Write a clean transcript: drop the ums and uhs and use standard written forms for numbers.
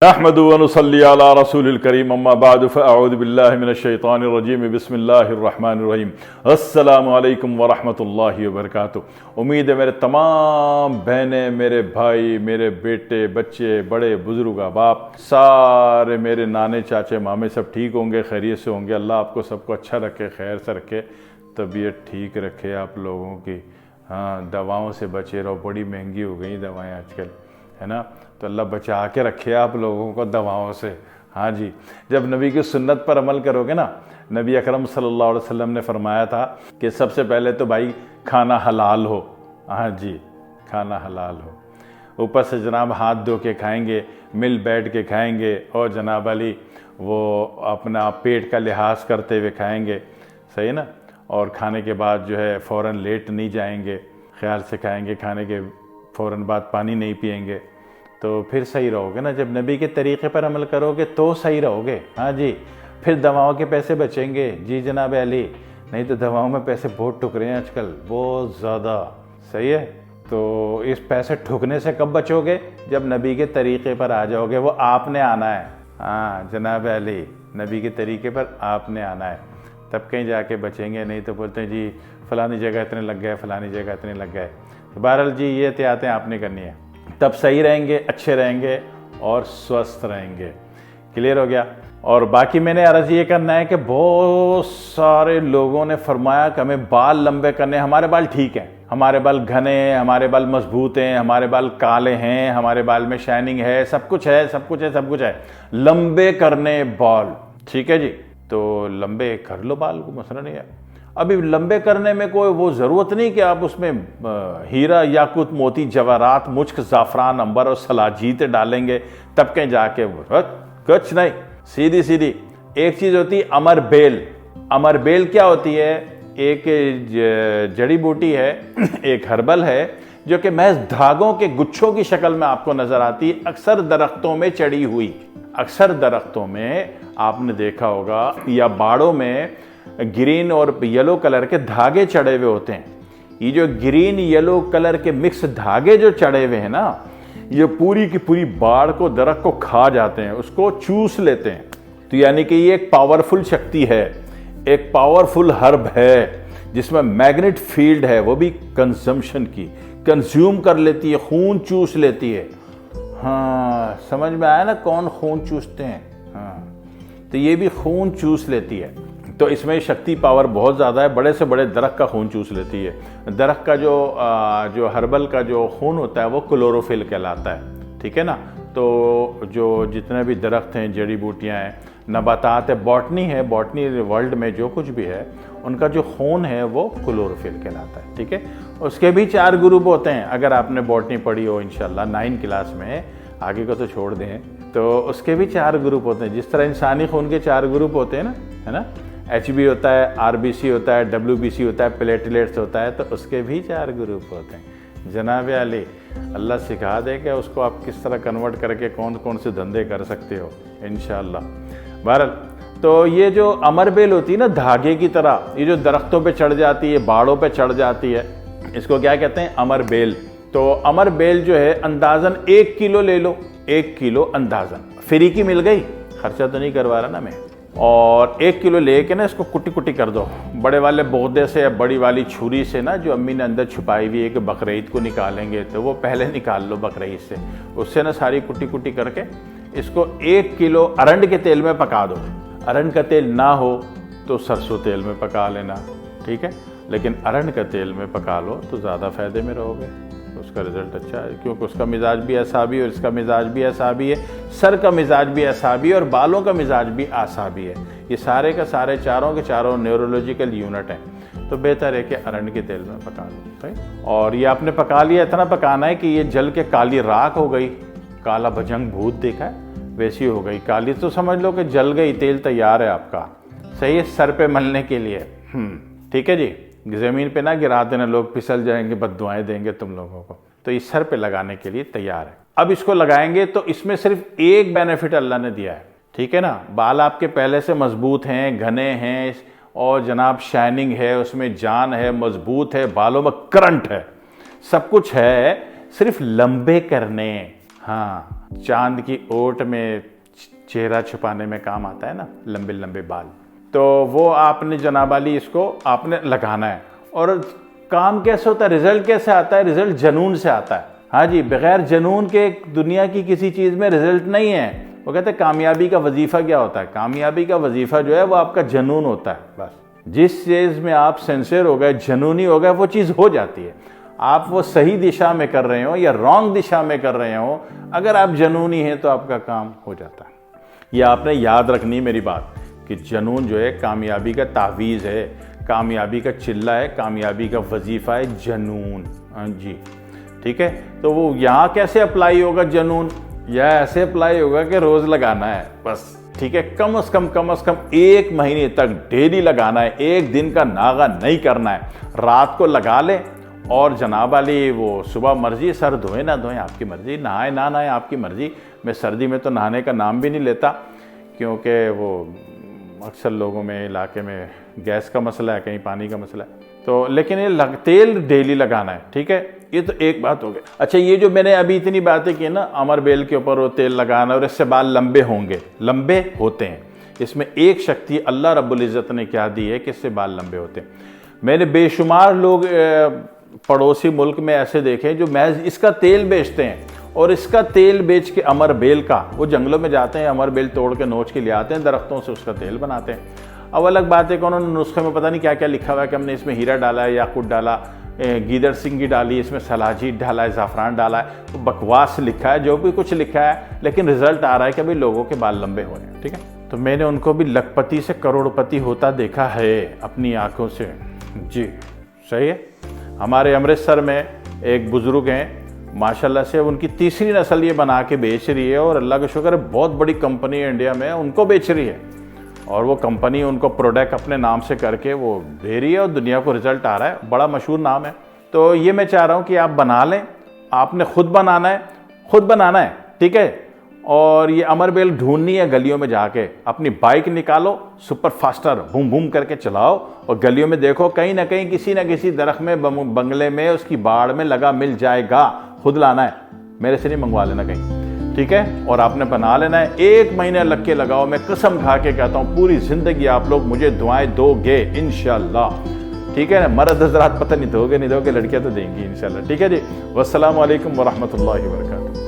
अहमदु व नुसल्ली अला रसूलिल करीम अम्मा बाद फ़अऊज़ु बिल्लाहि मिनश शैतानिर रजीम बिस्मिल्लाहिर रहमानिर रहीम अस्सलामु अलैकुम व रहमतुल्लाहि व बरकातुहू। उम्मीद है मेरे तमाम बहनें, मेरे भाई, मेरे बेटे, बच्चे, बड़े बुजुर्ग, बाप, सारे मेरे नाने, चाचे, मामे सब ठीक होंगे, खैरियत से होंगे। अल्लाह आपको सबको अच्छा रखे, खैर से रखे, तबीयत ठीक रखे आप लोगों की। हाँ, दवाओं से बचे रहो, बड़ी महंगी हो गई दवाएँ आजकल, है ना। तो अल्लाह बचा के रखे आप लोगों को दवाओं से। हाँ जी, जब नबी की सुन्नत पर अमल करोगे ना, नबी अकरम सल्लल्लाहु अलैहि वसल्लम ने फरमाया था कि सबसे पहले तो भाई खाना हलाल हो। हाँ जी, खाना हलाल हो। ऊपर से जनाब हाथ धो के खाएंगे, मिल बैठ के खाएंगे, और जनाब अली वो अपना पेट का लिहाज करते हुए खाएंगे, सही है ना। और खाने के बाद जो है फ़ौरन लेट नहीं जाएंगे, ख्याल से खाएंगे, खाने के फ़ौरन बाद पानी नहीं पिएंगे, तो फिर सही रहोगे ना। जब नबी के तरीक़े पर अमल करोगे तो सही रहोगे। हाँ जी, फिर दवाओं के पैसे बचेंगे। जी जनाब अली, नहीं तो दवाओं में पैसे बहुत ठुक रहे हैं आजकल, बहुत ज़्यादा, सही है। तो इस पैसे ठुकने से कब बचोगे? जब नबी के तरीक़े पर आ जाओगे। वो आपने आना है। हाँ जनाब अली, नबी के तरीक़े पर आपने आना है, तब कहीं जाके बचेंगे। नहीं तो बोलते हैं जी फ़लानी जगह इतने लग गए, फ़लानी जगह इतने लग गए। तो बहरहाल जी ये एहतियातें आपने करनी है, तब सही रहेंगे, अच्छे रहेंगे और स्वस्थ रहेंगे। क्लियर हो गया। और बाकी मैंने अर्ज़ ये करना है कि बहुत सारे लोगों ने फरमाया कि हमें बाल लंबे करने। हमारे बाल ठीक हैं, हमारे बाल घने हैं, हमारे बाल मजबूत हैं, हमारे बाल काले हैं, हमारे बाल में शाइनिंग है, सब कुछ है, सब कुछ है, सब कुछ है। लंबे करने बाल, ठीक है जी, तो लंबे कर लो बाल, को मसला नहीं है। अभी लंबे करने में कोई वो ज़रूरत नहीं कि आप उसमें हीरा, याकूत, मोती, जवाहरात, मुश्क, ज़ाफ़रान, अंबर और सलाजीत डालेंगे तब कहीं जाके कुछ नहीं। सीधी सीधी एक चीज़ होती है अमर बेल। अमर बेल क्या होती है? एक जड़ी बूटी है, एक हर्बल है, जो कि महज धागों के गुच्छों की शक्ल में आपको नज़र आती है, अक्सर दरख्तों में चढ़ी हुई। अक्सर दरख्तों में आपने देखा होगा, या बाड़ों में ग्रीन और येलो कलर के धागे चढ़े हुए होते हैं। ये जो ग्रीन येलो कलर के मिक्स धागे जो चढ़े हुए हैं ना, ये पूरी की पूरी बाड़ को, दरख्त को खा जाते हैं, उसको चूस लेते हैं। तो यानी कि ये एक पावरफुल शक्ति है, एक पावरफुल हर्ब है, जिसमें मैग्नेट फील्ड है, वो भी कंजम्पशन की, कंज्यूम कर लेती है, खून चूस लेती है। हाँ समझ में आया ना कौन खून चूसते हैं। हाँ, तो ये भी खून चूस लेती है। तो इसमें शक्ति पावर बहुत ज़्यादा है, बड़े से बड़े दरख्त का खून चूस लेती है। दरख्त का जो हर्बल का जो खून होता है वो क्लोरोफिल कहलाता है, ठीक है ना। तो जो जितने भी दरख्त हैं, जड़ी बूटियाँ हैं, नबातात है, बॉटनी है, बॉटनी वर्ल्ड में जो कुछ भी है, उनका जो खून है वो क्लोरोफिल कहलाता है, ठीक है। उसके भी 4 ग्रुप होते हैं। अगर आपने बॉटनी पढ़ी हो इंशाल्लाह 9 क्लास में, आगे को तो छोड़ दें, तो उसके भी 4 ग्रुप होते हैं। जिस तरह इंसानी खून के 4 ग्रुप होते हैं ना, है ना, HB होता है, RBC होता है, WBC होता है, प्लेटलेट्स होता है, तो उसके भी 4 ग्रुप होते हैं। जनाब अली, अल्लाह सिखा दे कि उसको आप किस तरह कन्वर्ट करके कौन कौन से धंधे कर सकते हो इंशाल्लाह। बहरहाल, तो ये जो अमर बेल होती है ना, धागे की तरह, ये जो दरख्तों पे चढ़ जाती है, बाड़ों पे चढ़ जाती है, इसको क्या कहते हैं? अमर बेल। तो अमर बेल जो है अंदाजन 1 किलो ले लो, 1 किलो अंदाजन। फ्री की मिल गई, खर्चा तो नहीं करवा रहा ना मैं। और 1 किलो लेके ना इसको कुटी कुटी कर दो, बड़े वाले बोदे से या बड़ी वाली छुरी से ना, जो अम्मी ने अंदर छुपाई हुई है कि बकरीद को निकालेंगे, तो वो पहले निकाल लो बकरीद से, उससे ना सारी कुटी कुटी करके इसको 1 किलो अरंड के तेल में पका दो। अरंड का तेल ना हो तो सरसों तेल में पका लेना, ठीक है, लेकिन अरंड का तेल में पका लो तो ज़्यादा फ़ायदे में रहोगे, उसका रिज़ल्ट अच्छा है, क्योंकि उसका मिजाज भी असाबी और इसका मिजाज भी असाबी है, सर का मिजाज भी असाबी है और बालों का मिजाज भी असाबी है। ये सारे का सारे चारों के चारों न्यूरोलॉजिकल यूनिट हैं। तो बेहतर है कि अरंड के तेल में पका लो, भाई। और ये आपने पका लिया, इतना पकाना है कि ये जल के काली राख हो गई। काला भजंग भूत देखा है, वैसी हो गई काली, तो समझ लो कि जल गई, तेल तैयार है आपका, सही है, सर पे मलने के लिए। ठीक है जी, ज़मीन पे ना गिरा देना, लोग फिसल जाएंगे, बद्दुआएं देंगे तुम लोगों को। तो इस सर पे लगाने के लिए तैयार है। अब इसको लगाएंगे तो इसमें सिर्फ एक बेनिफिट अल्लाह ने दिया है, ठीक है ना। बाल आपके पहले से मजबूत हैं, घने हैं, और जनाब शाइनिंग है, उसमें जान है, मजबूत है, बालों में करंट है, सब कुछ है, सिर्फ लंबे करने। हाँ, चांद की ओट में चेहरा छुपाने में काम आता है ना, लंबे लंबे बाल। तो वो आपने जनाब अली इसको आपने लगाना है। और काम कैसे होता है, रिजल्ट कैसे आता है? रिजल्ट जनून से आता है। हाँ जी, बगैर जनून के दुनिया की किसी चीज़ में रिजल्ट नहीं है। वो कहते हैं कामयाबी का वजीफ़ा क्या होता है? कामयाबी का वजीफ़ा जो है वो आपका जनून होता है। बस जिस चीज़ में आप सिंसियर हो गए, जनूनी हो गए, वो चीज़ हो जाती है। आप वो सही दिशा में कर रहे हो या रॉन्ग दिशा में कर रहे हो, अगर आप जनूनी हैं तो आपका काम हो जाता है। ये आपने याद रखनी मेरी बात कि जनून जो है कामयाबी का तावीज़ है, कामयाबी का चिल्ला है, कामयाबी का वजीफ़ा है जनून। हाँ जी, ठीक है। तो वो यहाँ कैसे अप्लाई होगा जनून? यह ऐसे अप्लाई होगा कि रोज़ लगाना है बस, ठीक है। कम से कम 1 महीने तक डेली लगाना है, एक दिन का नागा नहीं करना है। रात को लगा लें और जनाब अली वो सुबह मर्जी, सर धोए ना धोएं आपकी मर्जी, नहाए ना नहाए आपकी मर्जी। मैं सर्दी में तो नहाने का नाम भी नहीं लेता, क्योंकि वो अक्सर लोगों में इलाके में गैस का मसला है, कहीं पानी का मसला है। तो लेकिन ये तेल डेली लगाना है, ठीक है। ये तो एक बात हो गई। अच्छा, ये जो मैंने अभी इतनी बातें की ना, अमर बेल के ऊपर वो तेल लगाना और इससे बाल लंबे होंगे, लंबे होते हैं। इसमें एक शक्ति अल्लाह रब्बुल इज़्ज़त ने क्या दी है कि इससे बाल लंबे होते हैं। मैंने बेशुमार लोग पड़ोसी मुल्क में ऐसे देखे जो महज इसका तेल बेचते हैं, और इसका तेल बेच के अमर बेल का, वो जंगलों में जाते हैं, अमर बेल तोड़ के नोच के ले आते हैं दरख्तों से, उसका तेल बनाते हैं। अब अलग बात है कि उन्होंने नुस्खे में पता नहीं क्या क्या लिखा हुआ है कि हमने इसमें हीरा डाला है, याकूत डाला, गीदड़ सिंगी डाली, इसमें सलाजीत डाला है, ज़ाफ़रान डाला है। तो बकवास लिखा है, जो भी कुछ लिखा है, लेकिन रिजल्ट आ रहा है कि भाई लोगों के बाल लंबे हो रहे हैं, ठीक है। तो मैंने उनको भी लखपति से करोड़पति होता देखा है अपनी आंखों से। जी सही है। हमारे अमृतसर में एक बुज़ुर्ग हैं, माशाल्लाह से उनकी तीसरी नस्ल ये बना के बेच रही है, और अल्लाह का शुक्र है बहुत बड़ी कंपनी इंडिया में उनको बेच रही है, और वो कंपनी उनको प्रोडक्ट अपने नाम से करके वो दे रही है, और दुनिया को रिजल्ट आ रहा है। बड़ा मशहूर नाम है। तो ये मैं चाह रहा हूँ कि आप बना लें, आपने खुद बनाना है, ठीक है। और ये अमर बेल ढूंढनी है गलियों में जाके, अपनी बाइक निकालो, सुपर फास्टर बूम बूम करके चलाओ, और गलियों में देखो कहीं ना कहीं किसी न किसी दरख्त में, बंगले में, उसकी बाड़ में लगा मिल जाएगा। खुद लाना है, मेरे से नहीं मंगवा लेना कहीं, ठीक है। और आपने बना लेना है, 1 महीने लग के लगाओ। मैं कसम खा के कहता हूँ पूरी ज़िंदगी आप लोग मुझे दुआएं दोगे इंशाल्लाह, ठीक है ना। मर्द हज़रात पता नहीं दोगे, लड़कियाँ तो देंगी इंशाल्लाह, ठीक है जी। वस्सलामु अलैकुम वरहमतुल्लाहि वबरकातुहू।